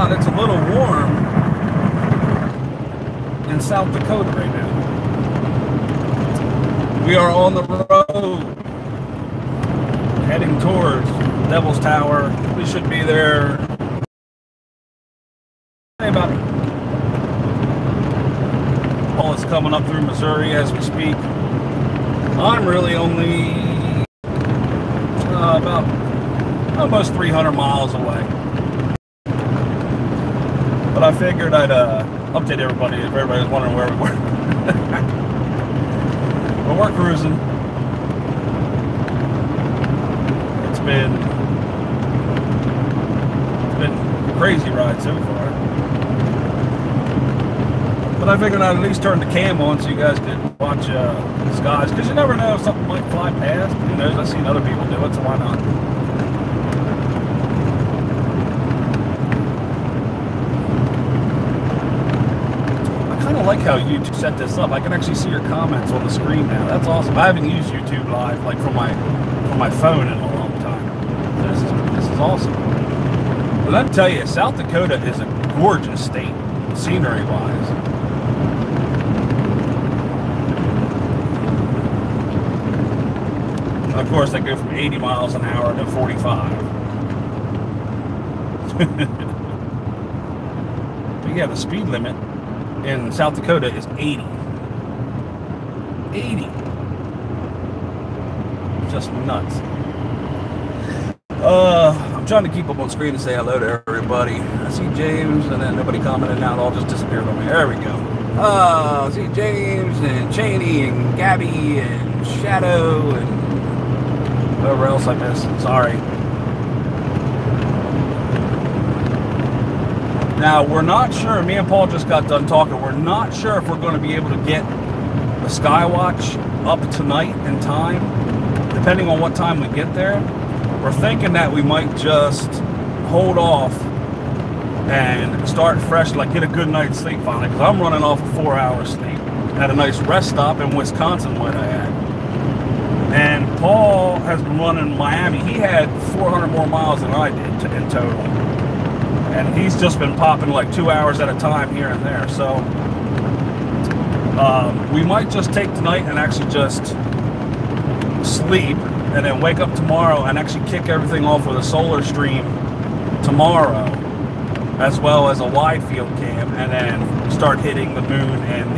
out it's a little warm in South Dakota right now. We are on the road heading towards Devil's Tower. We should be there about. Paul is coming up through Missouri as we speak. I'm really only about almost 300 miles away. But I figured I'd update everybody if everybody's wondering where we were. But we're cruising. It's been a crazy ride so far. But I figured I'd at least turn the cam on so you guys could watch the skies, because you never know if something might fly past. Who knows? I've seen other people do it, so why not? I kind of like how YouTube set this up. I can actually see your comments on the screen now. That's awesome. I haven't used YouTube Live like from my phone in a long time. This is awesome. But let me tell you, South Dakota is a gorgeous state, scenery-wise. Of course, they go from 80 miles an hour to 45. But yeah, the speed limit in South Dakota is 80. 80. Just nuts. I'm trying to keep up on screen to say hello to everybody. I see James, and then nobody commented now. It all just disappeared on me. There we go. I see James, and Cheney, and Gabby, and Shadow, and whoever else I missed. Sorry. Now, we're not sure. Me and Paul just got done talking. We're not sure if we're going to be able to get the Skywatch up tonight in time, depending on what time we get there. We're thinking that we might just hold off and start fresh, like get a good night's sleep finally, because I'm running off a 4-hour sleep at a nice rest stop in Wisconsin, might I add. And Paul has been running Miami. He had 400 more miles than I did in total. And he's just been popping like 2 hours at a time here and there. So we might just take tonight and actually just sleep, and then wake up tomorrow and actually kick everything off with a solar stream tomorrow, as well as a wide field cam, and then start hitting the moon and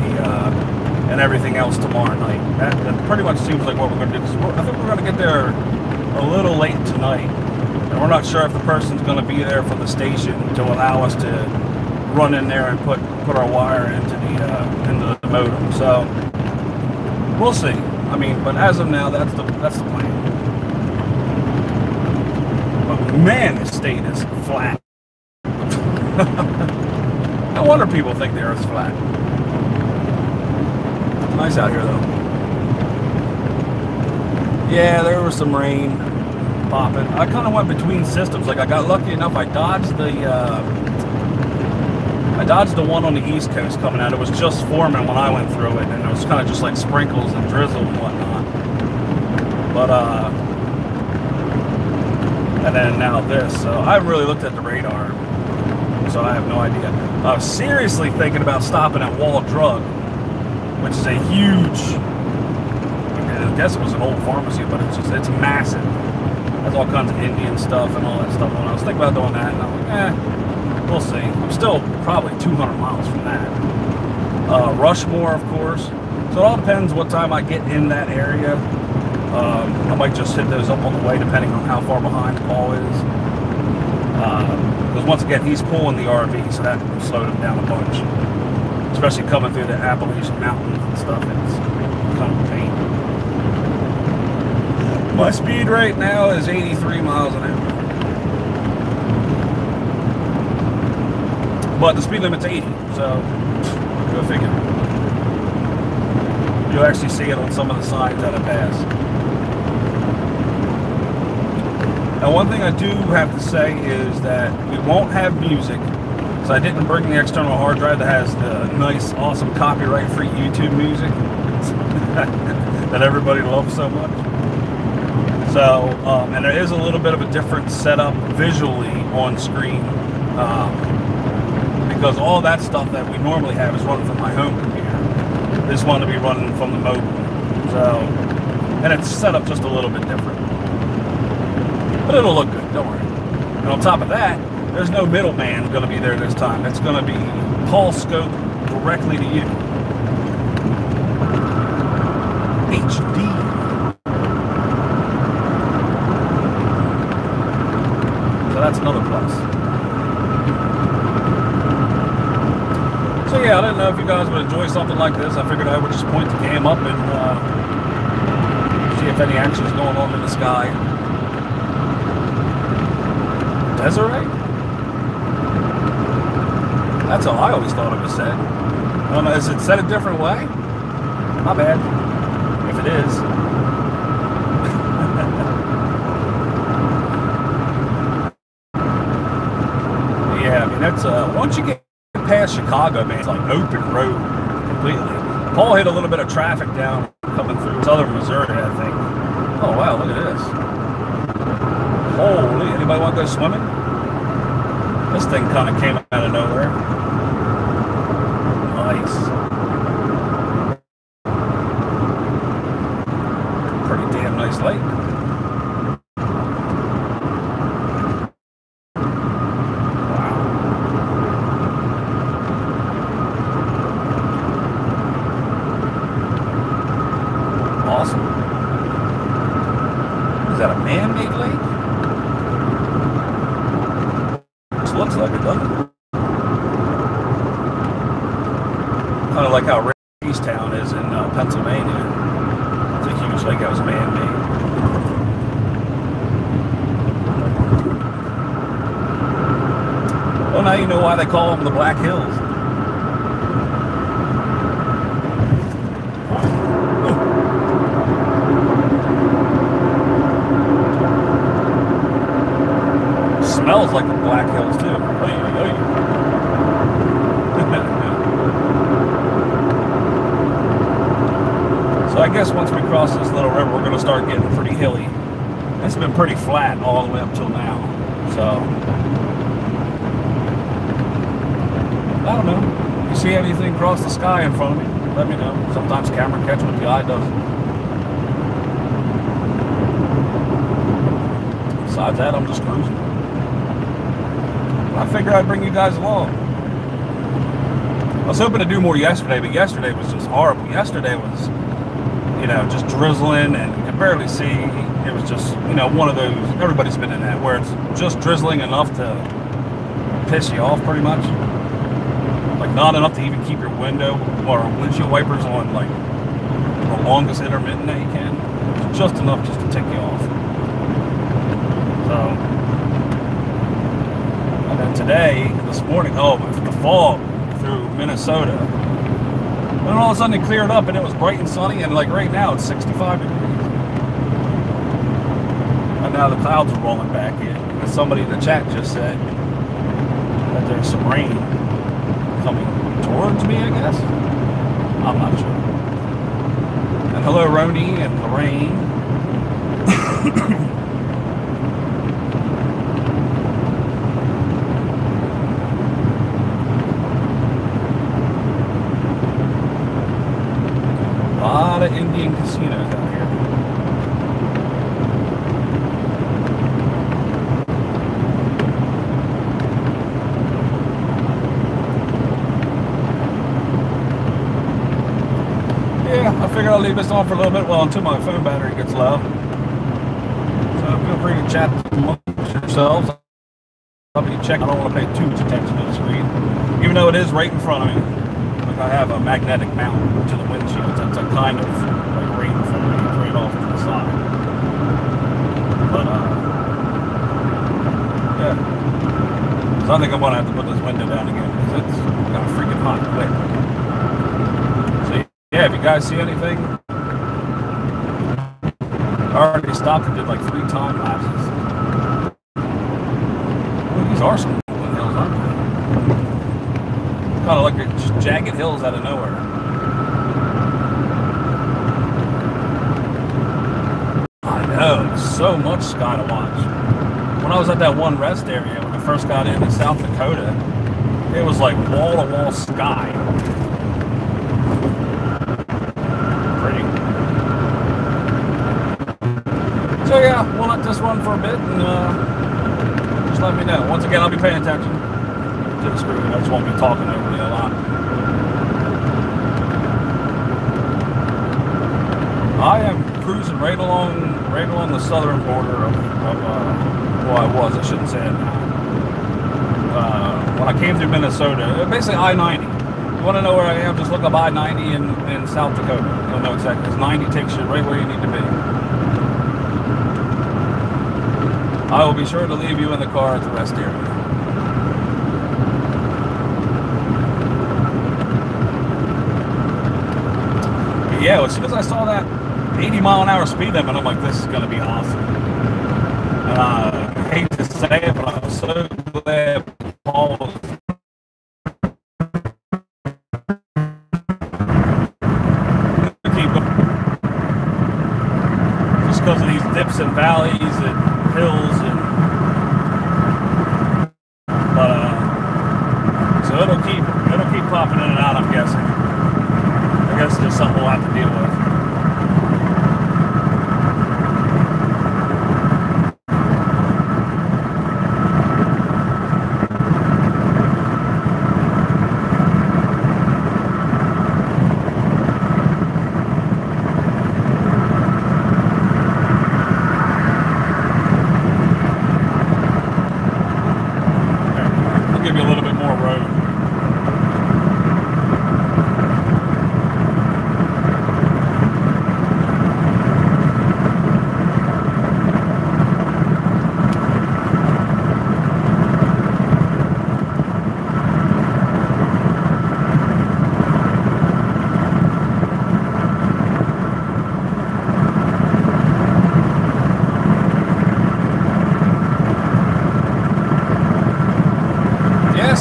and everything else tomorrow night. That pretty much seems like what we're going to do. I think we're going to get there a little late tonight, and we're not sure if the person's going to be there from the station to allow us to run in there and put our wire into the modem. So we'll see. I mean, but as of now, that's the plan. But man, this state is flat. No wonder people think the Earth's flat. Nice out here, though. Yeah, there was some rain popping. I kind of went between systems. Like, I got lucky enough. I dodged the one on the East Coast coming out. It was just forming when I went through it, and it was kind of just like sprinkles and drizzle and whatnot. But and then now this. So I haven't really looked at the radar, so I have no idea. I was seriously thinking about stopping at Wall Drug, which is a huge, I guess it was an old pharmacy, but it's massive. It has all kinds of Indian stuff and all that stuff. And I was thinking about doing that, and I'm like, we'll see. I'm still probably 200 miles from that. Rushmore, of course. So it all depends what time I get in that area. I might just hit those up on the way, depending on how far behind Paul is. Because once again, he's pulling the RV, so that slowed him down a bunch. Especially coming through the Appalachian Mountains and stuff. It's kind of a pain. My speed right now is 83 miles an hour. But the speed limit's 80, so go figure. You'll actually see it on some of the signs that I pass. Now, one thing I do have to say is that we won't have music, because I didn't bring the external hard drive that has the nice, awesome copyright-free YouTube music that everybody loves so much. So, and there is a little bit of a different setup visually on screen. because all that stuff that we normally have is running from my home computer. This one to be running from the mobile. So, and it's set up just a little bit different. But it'll look good, don't worry. And on top of that, there's no middleman going to be there this time. It's going to be call scope directly to you. HD. So that's another plus. So yeah, I didn't know if you guys would enjoy something like this. I figured I would just point the cam up and see if any action is going on in the sky. Desiree? That's how I always thought it was said. I don't know, is it said a different way? My bad. If it is. Yeah, I mean, that's, once you get past Chicago, man, it's like open road completely. Paul hit a little bit of traffic down coming through southern Missouri, I think. Oh, wow, look at this. Holy, anybody want to go swimming? This thing kind of came out of nowhere. Nice. Pretty damn nice lake. Is that a man-made lake? This looks like it, doesn't it? Kind of like how Easttown is in Pennsylvania. It's a huge lake that was man-made. Well, now you know why they call them the Black Hills. Smells like the Black Hills too. So I guess once we cross this little river, we're going to start getting pretty hilly. It's been pretty flat all the way up till now. So I don't know. If you see anything cross the sky in front of me, let me know. Sometimes camera catch what the eye doesn't. Besides that, I'm just cruising. I figured I'd bring you guys along. I was hoping to do more yesterday, but yesterday was just horrible. Yesterday was, you know, just drizzling and you could barely see. It was just, you know, one of those, everybody's been in that, where it's just drizzling enough to piss you off pretty much. Like not enough to even keep your window or windshield wipers on like the longest intermittent that you can. Just enough just to tick you off. So, and then today, this morning, oh, the fog through Minnesota. And then all of a sudden it cleared up and it was bright and sunny, and like right now it's 65 degrees. And now the clouds are rolling back in. And somebody in the chat just said that there's some rain coming towards me, I guess. I'm not sure. And hello, Roni and Lorraine. A lot of Indian casinos out here. Yeah, I figured I'll leave this on for a little bit until my phone battery gets low. So feel free to chat amongst yourselves. I'll be checking. I don't want to pay too much attention to the screen, even though it is right in front of me. I have a magnetic mount to the windshield. It's a kind of like rain from me right off to the side. But yeah. So I think I'm gonna have to put this window down again because it's got freaking hot quick. So yeah, if you guys see anything, I already stopped and did like 3 time lapses. Well, these are some hills, aren't they? Kind of like just jagged hills out of nowhere. I know, there's so much sky to watch. When I was at that one rest area, when I first got into South Dakota, It was like wall-to-wall sky. Pretty. So yeah, we'll let this run for a bit and just let me know. Once again, I'll be paying attention to the screen. I just won't be talking over you a lot. I am cruising right along the southern border of well, I shouldn't say it now. When I came through Minnesota, basically I-90. You want to know where I am? Just look up I-90 in South Dakota. You'll know exactly. Because 90 takes you right where you need to be. I will be sure to leave you in the car at the rest area. But yeah, as soon as I saw that 80-mile-an-hour speed limit, I'm like, this is going to be awesome. And I hate to say it, but I'm so glad Paul was keep going. Just because of these dips and valleys and hills and so it'll keep popping in and out, I'm guessing. I guess it's just something we'll have to deal with.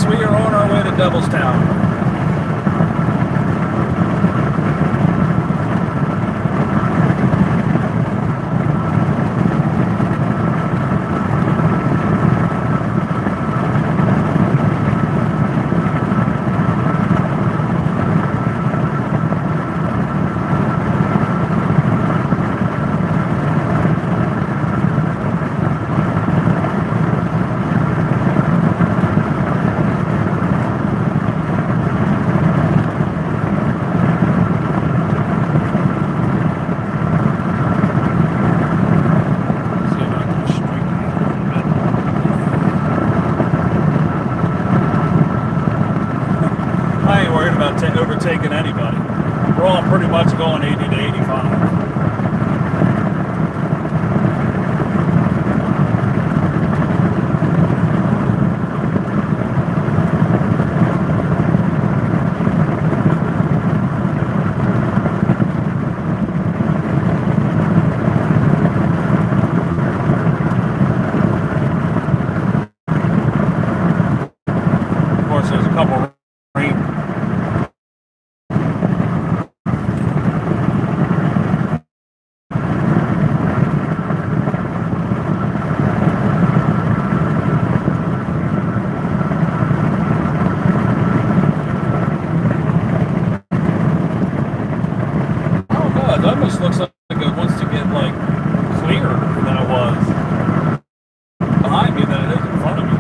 We are on our way to Devilstown. Overtaking anybody. We're all pretty much going 80 to 85. Of course, there's a couple it almost looks like it wants to get like clearer than it was behind me than it is in front of me.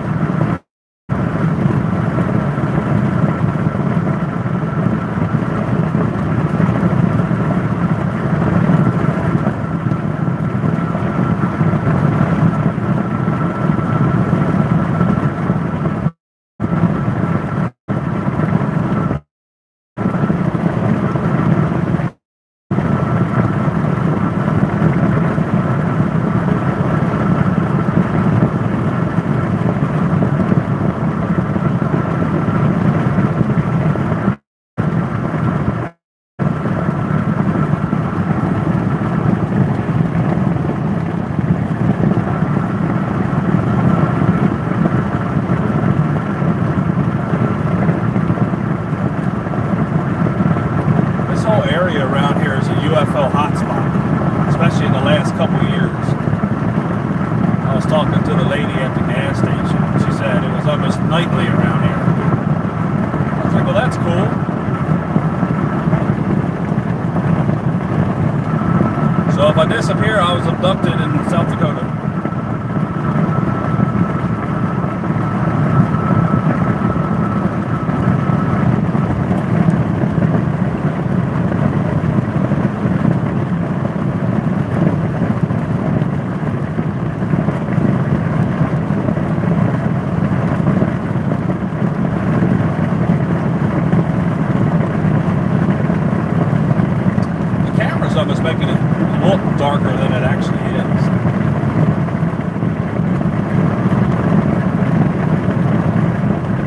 UFO hotspot, especially in the last couple years. I was talking to the lady at the gas station. She said it was almost nightly around here. well, that's cool. So if I disappear, I was abducted in South Dakota. Almost making it look darker than it actually is.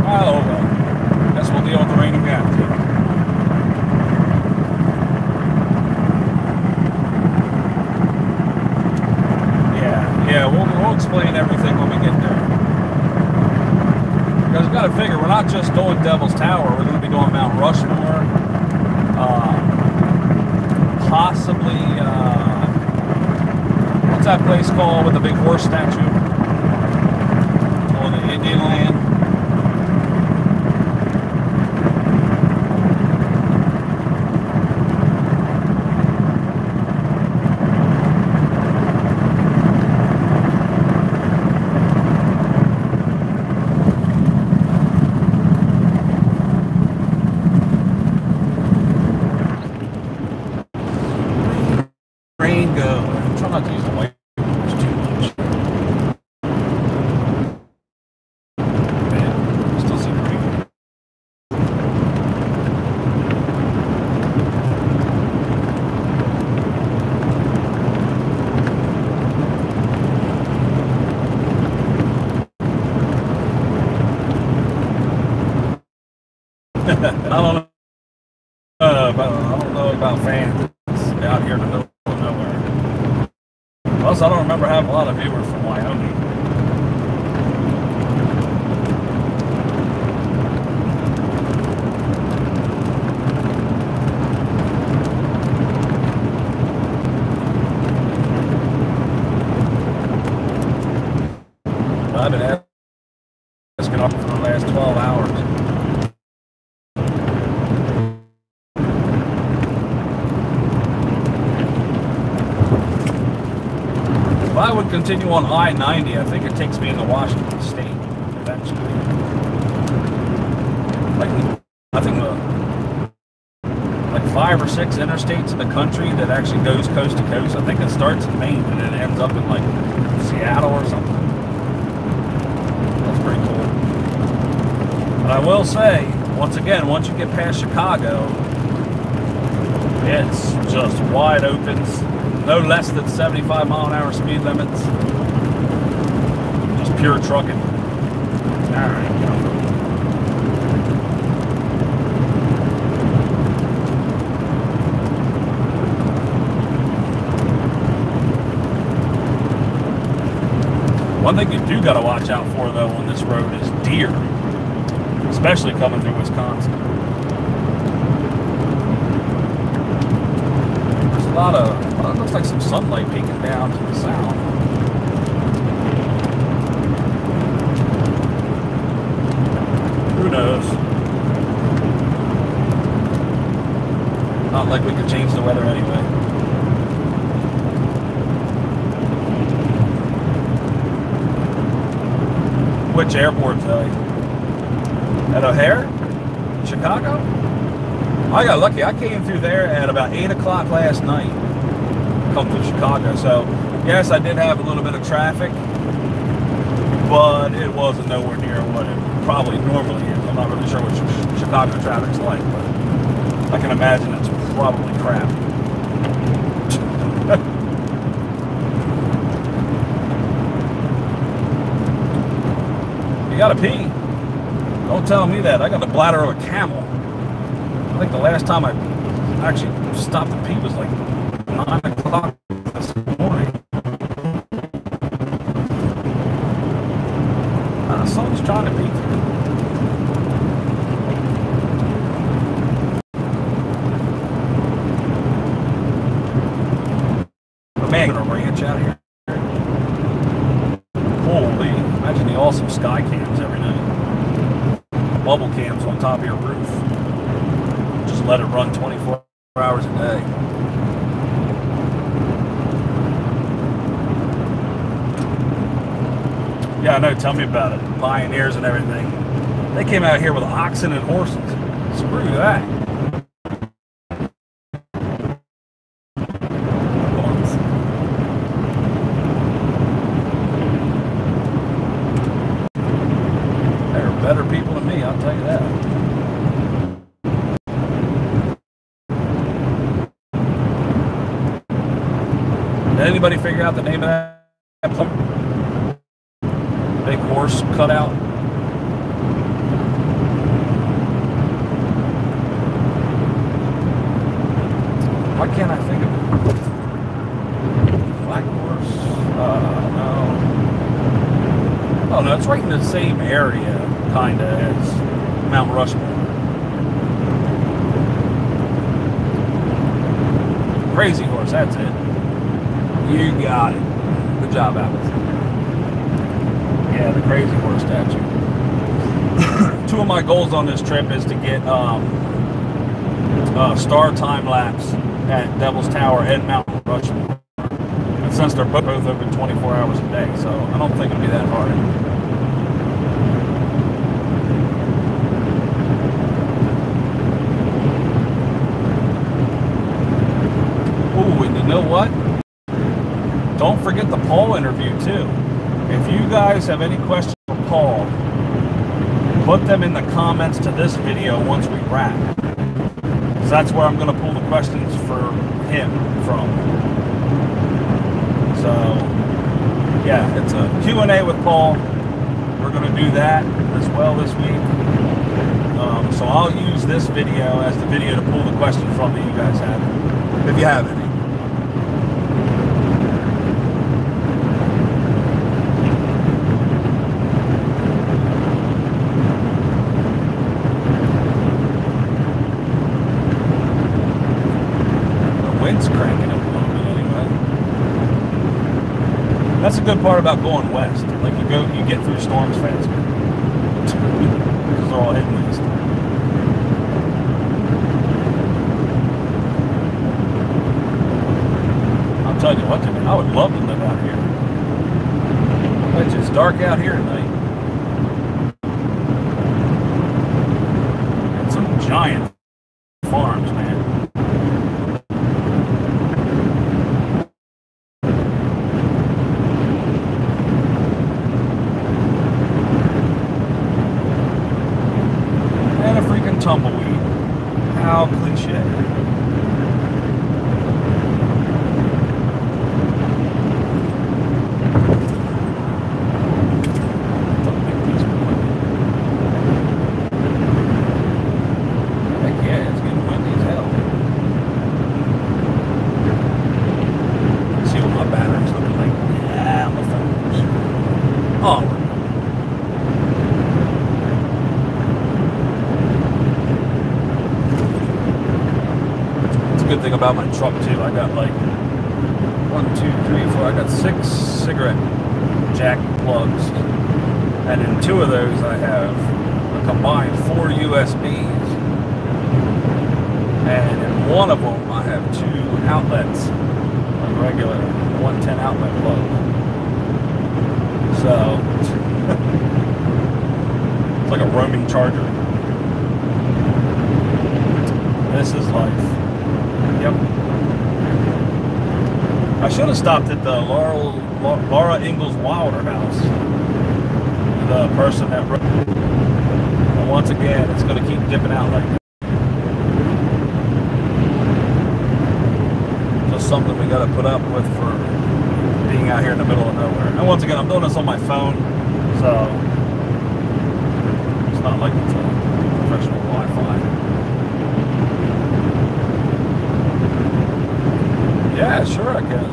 Oh well, guess we'll deal with the rain we have to. Yeah, we'll explain everything when we get there. Because we've got to figure, we're not just doing Devil's Tower, we're going to be doing Mount Rushmore. Possibly, what's that place called with the big horse statue? On the Indian land. I don't know about fans out here in the middle of nowhere. Plus, I don't remember having a lot of viewers from Wyoming. I've been asking up for the last 12 hours. If I would continue on I-90, I think it takes me into Washington State eventually. I think like 5 or 6 interstates in the country that actually goes coast to coast. I think it starts in Maine and it ends up in like Seattle or something. That's pretty cool. But I will say, once again, once you get past Chicago, it's just wide open. No less than 75-mile-an-hour speed limits. Just pure trucking. Alright. One thing you do got to watch out for, though, on this road is deer. Especially coming through Wisconsin. There's a lot of... Well, it looks like some sunlight peeking down to the south. Who knows? Not like we could change the weather anyway. Which airport, Zoe? At O'Hare? Chicago? I got lucky. I came through there at about 8 o'clock last night. Come through Chicago. So, yes, I did have a little bit of traffic, but it wasn't nowhere near what it probably normally is. I'm not really sure what Chicago traffic's like, but I can imagine it's probably crap. You gotta pee. Don't tell me that. I got the bladder of a camel. I think the last time I actually stopped to pee was like 9 o'clock this morning. Someone's trying to pee. But man, gonna ranch out here. Holy, imagine the awesome sky cams every night. Bubble cams on top of your roof. let it run 24 hours a day. Yeah, I know. Tell me about it. Pioneers and everything. They came out here with oxen and horses. Screw that. They're better people than me, I'll tell you that. Did anybody figure out the name of that big horse cutout? Why can't I think of it? Black horse? No. Oh no, it's right in the same area, kinda, as Mount Rushmore. Crazy horse, that's it. You got it. Good job, Alex. Yeah, the crazy horse statue. 2 of my goals on this trip is to get star time lapse at Devil's Tower and Mount Rushmore. And since they're both open 24 hours a day, so I don't think it'll be that hard. Ooh, and you know what? Don't forget the Paul interview too. If you guys have any questions for Paul, put them in the comments to this video once we wrap. Because that's where I'm going to pull the questions for him from. So, yeah, it's a Q&A with Paul. We're going to do that as well this week. So I'll use this video as the video to pull the questions from that you guys have, if you have any. Wind's cranking up a little bit anyway. That's the good part about going west. Like you get through storms faster. Because they're all hitting east. I'll tell you what, man, I would love to live out here. It's just dark out here at night. And some giant farms, man. Tumbleweed. How cliche. Heck yeah, it's getting windy as hell. Let's see what my battery's looking like. Yeah, my phone's. Oh, good thing about my truck too, I got like 1, 2, 3, 4, I got 6 cigarette jack plugs, and in 2 of those I have a combined 4 USBs, and in 1 of them I have 2 outlets, like regular 110 outlet plug. So it's like a roaming charger. This is life. Yep. I should have stopped at the Laura Ingalls Wilder house. The person that wrote. But once again, it's going to keep dipping out like that. Just something we got to put up with for being out here in the middle of nowhere. And once again, I'm doing this on my phone, so it's not like it's a professional Wi-Fi. Yeah, sure I can.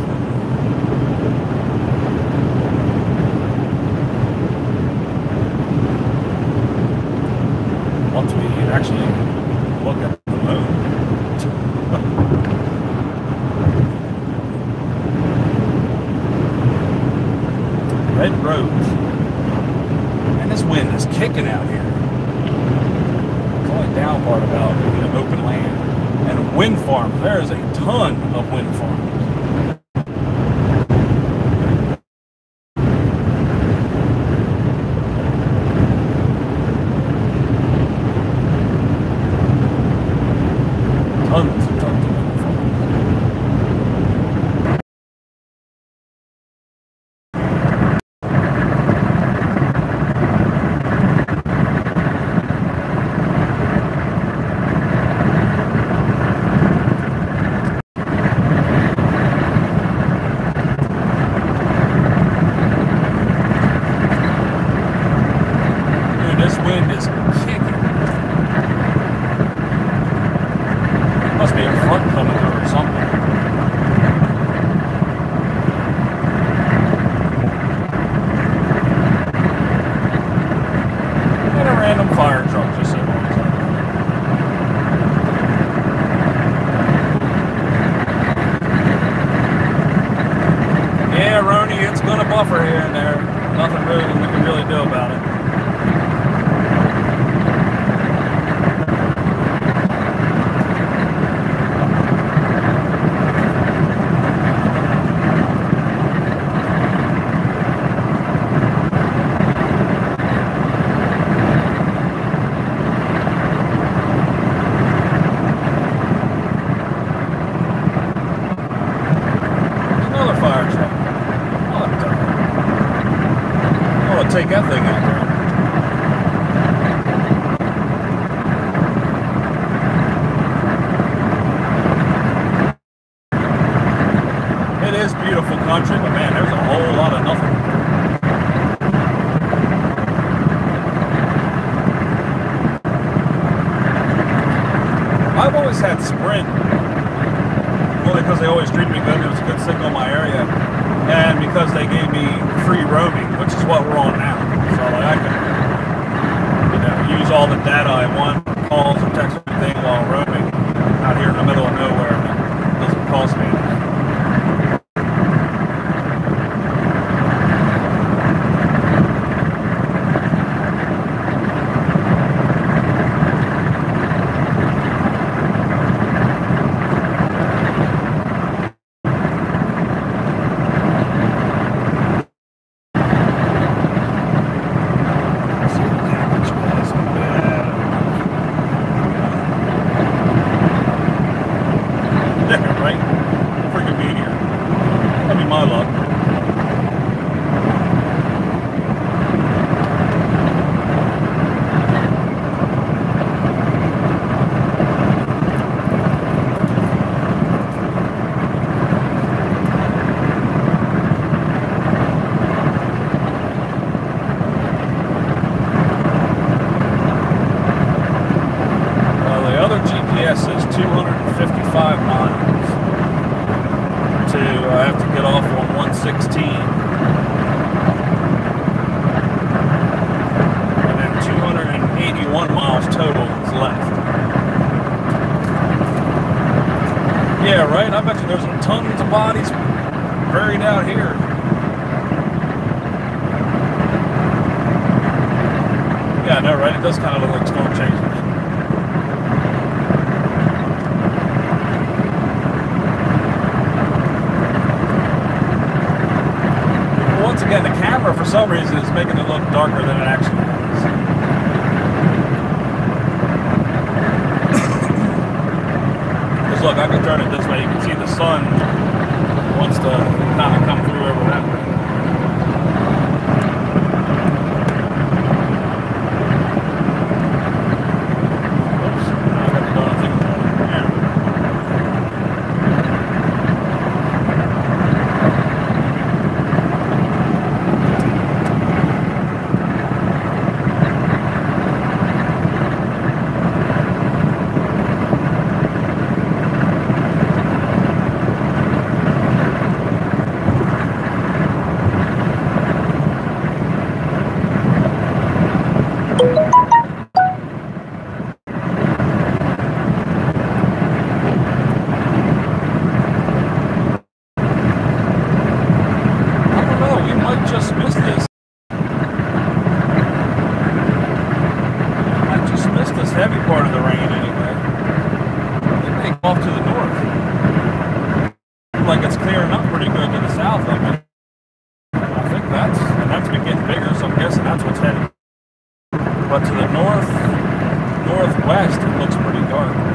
Once we actually look at the moon. Red roads. And this wind is kicking out here. It's only down part about open land. And wind farms. There is a ton of wind farms. Tons and tons of wind farms. Buffer here and there. Nothing really we can really do about it. Another fire truck. Take that thing out there. It is beautiful country, but man, there's a whole lot of nothing. I've always had Sprint, only because they always treated me good. There was a good signal in my area. And because they gave me free roaming, which is what we're on now. So like I can, use all the data I want, calls and text everything while roaming out here in the middle of nowhere. It doesn't cost me anything. GPS says 255 miles to, I have to get off on 116. And then 281 miles total is left. Yeah, right? I bet you there's tons of bodies buried out here. Yeah, I know, right? It does kind of look like storm chasers. Once again, the camera, for some reason, is making it look darker than it actually is. Because look, I can turn it this way. You can see the sun wants to kind of come through over that way. been getting bigger, so I'm guessing that's what's headed. But to the northwest, it looks pretty dark.